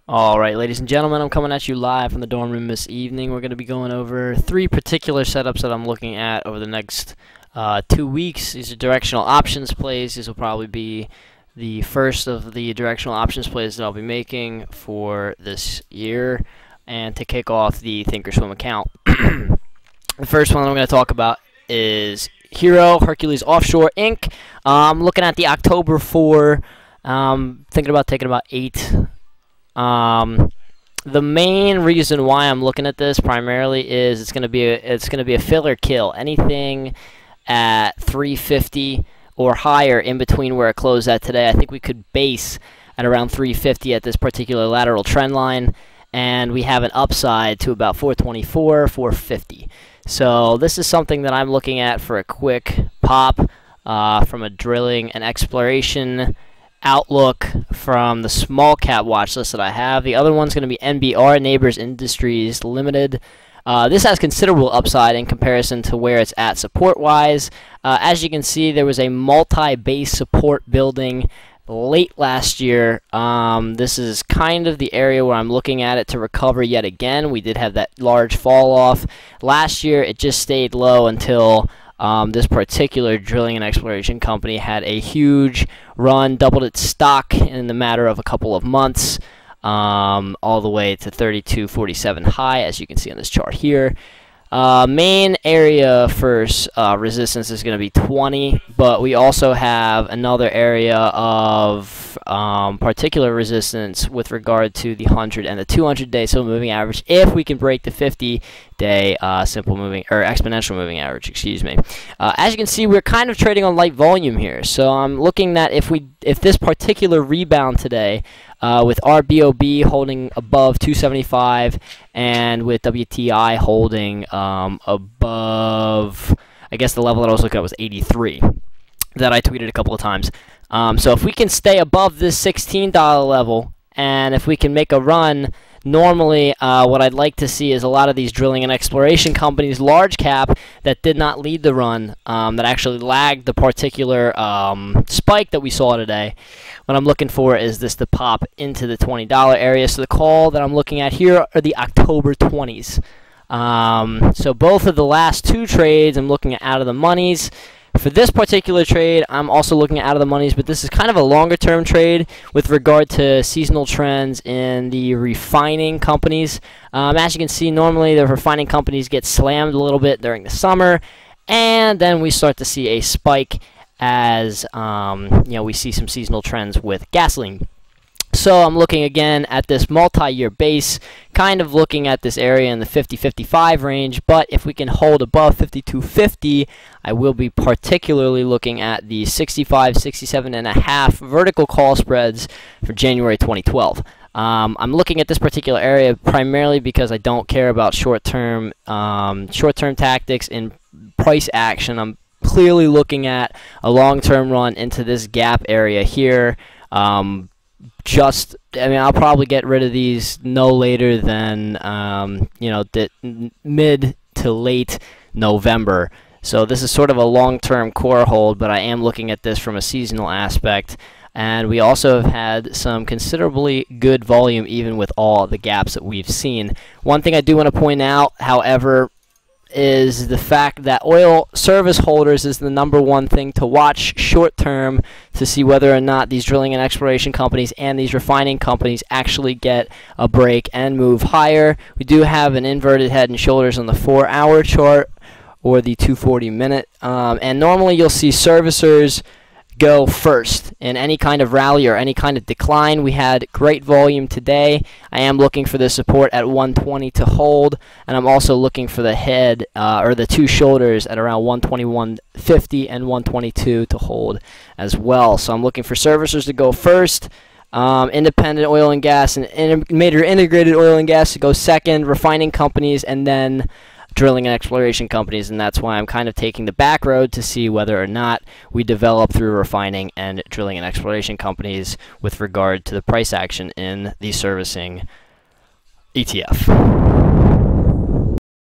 All right, ladies and gentlemen, I'm coming at you live from the dorm room this evening. We're going to be going over three particular setups that I'm looking at over the next 2 weeks. These are directional options plays. These will probably be the first of the directional options plays that I'll be making for this year and to kick off the Thinkorswim account. The first one I'm going to talk about is Hero Hercules Offshore Inc. I'm looking at the October 4, thinking about taking about 8. The main reason why I'm looking at this primarily is it's going to be a filler kill. Anything at 350 or higher in between where it closed at today, I think we could base at around 350 at this particular lateral trend line, and we have an upside to about 424, 450. So this is something that I'm looking at for a quick pop from a drilling and exploration outlook from the small cap watch list that I have. The other one's going to be NBR, Neighbors Industries Limited. This has considerable upside in comparison to where it's at support-wise. As you can see, there was a multi-base support building late last year. This is kind of the area where I'm looking at it to recover yet again. We did have that large fall off. Last year, it just stayed low until this particular drilling and exploration company had a huge run, doubled its stock in the matter of a couple of months, all the way to 32.47 high, as you can see on this chart here. Main area for resistance is going to be 20, but we also have another area of particular resistance with regard to the 100 and the 200-day simple moving average. If we can break the 50-day simple moving or exponential moving average, excuse me. As you can see, we're kind of trading on light volume here, so I'm looking at if this particular rebound today, with RBOB holding above 275 and with WTI holding above, I guess the level that I was looking at was 83 that I tweeted a couple of times. So if we can stay above this $16 level, and if we can make a run, normally what I'd like to see is a lot of these drilling and exploration companies, large cap, that did not lead the run, that actually lagged the particular spike that we saw today. What I'm looking for is this to pop into the $20 area. So the call that I'm looking at here are the October 20s. So both of the last two trades, I'm looking at out of the monies. For this particular trade, I'm also looking at out of the monies, but this is kind of a longer term trade with regard to seasonal trends in the refining companies. As you can see, normally the refining companies get slammed a little bit during the summer, and then we start to see a spike as we see some seasonal trends with gasoline. So I'm looking again at this multi-year base, kind of looking at this area in the 50-55 range, but if we can hold above 52.50, I will be particularly looking at the 65-67.5 vertical call spreads for January 2012. I'm looking at this particular area primarily because I don't care about short-term tactics in price action. I'm clearly looking at a long-term run into this gap area here. I'll probably get rid of these no later than mid to late November. So this is sort of a long-term core hold, but I am looking at this from a seasonal aspect. And we also have had some considerably good volume even with all the gaps that we've seen. One thing I do want to point out, however, is the fact that oil service holders is the #1 thing to watch short term to see whether or not these drilling and exploration companies and these refining companies actually get a break and move higher. We do have an inverted head and shoulders on the 4-hour chart or the 240-minute, and normally you'll see servicers go first in any kind of rally or any kind of decline. We had great volume today. I am looking for the support at 120 to hold, and I'm also looking for the head or the two shoulders at around 121.50 and 122 to hold as well. So I'm looking for servicers to go first, independent oil and gas and major integrated oil and gas to go second, refining companies, and then drilling and exploration companies, and that's why I'm kind of taking the back road to see whether or not we develop through refining and drilling and exploration companies with regard to the price action in the servicing ETF.